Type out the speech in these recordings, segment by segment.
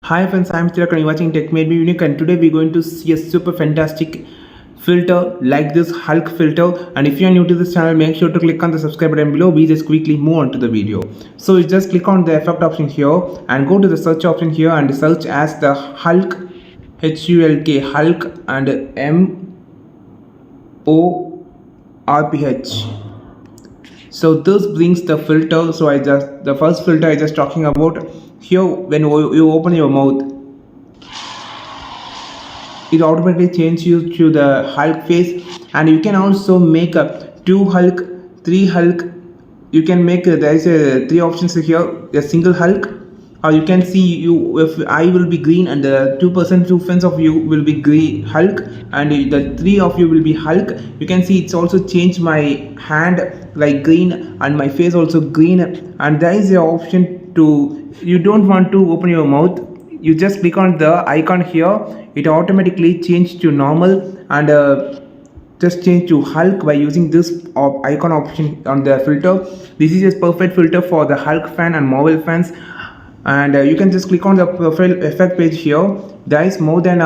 Hi friends, I'm Tilak and you're watching Tech Made Me Unique, and today we're going to see a super fantastic filter like this Hulk filter. And if you're new to this channel, make sure to click on the subscribe button below. We just quickly move on to the video. So you just click on the effect option here and go to the search option here and search as the Hulk, Hulk, Hulk, and MORPH. So this brings the filter. So the first filter I just talking about here. When you open your mouth, it automatically changes you to the Hulk face, and you can also make a 2 Hulk, 3 Hulk. You can make there is a 3 options here, a single Hulk, or you can see you if I will be green and the 2% 2 friends of you will be green Hulk, and the 3 of you will be Hulk. You can see it's also changed my hand like green and my face also green. And there is a option to, you don't want to open your mouth, you just click on the icon here, it automatically change to normal, and just change to Hulk by using this icon option on the filter. This is a perfect filter for the Hulk fan and Marvel fans. And you can just click on the profile effect page here. There is more than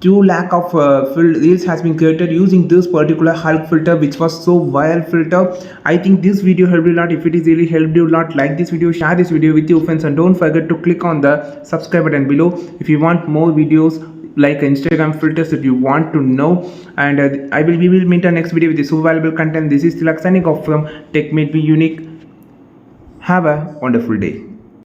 2 lakh of reels has been created using this particular Hulk filter, which was so viral filter. I think this video helped you a lot. If it is really helped you a lot, like this video, share this video with your friends, and don't forget to click on the subscribe button below if you want more videos like Instagram filters that you want to know. And we will meet our next video with this super valuable content. This is Tilak signing off from Tech Made Me Unique. Have a wonderful day.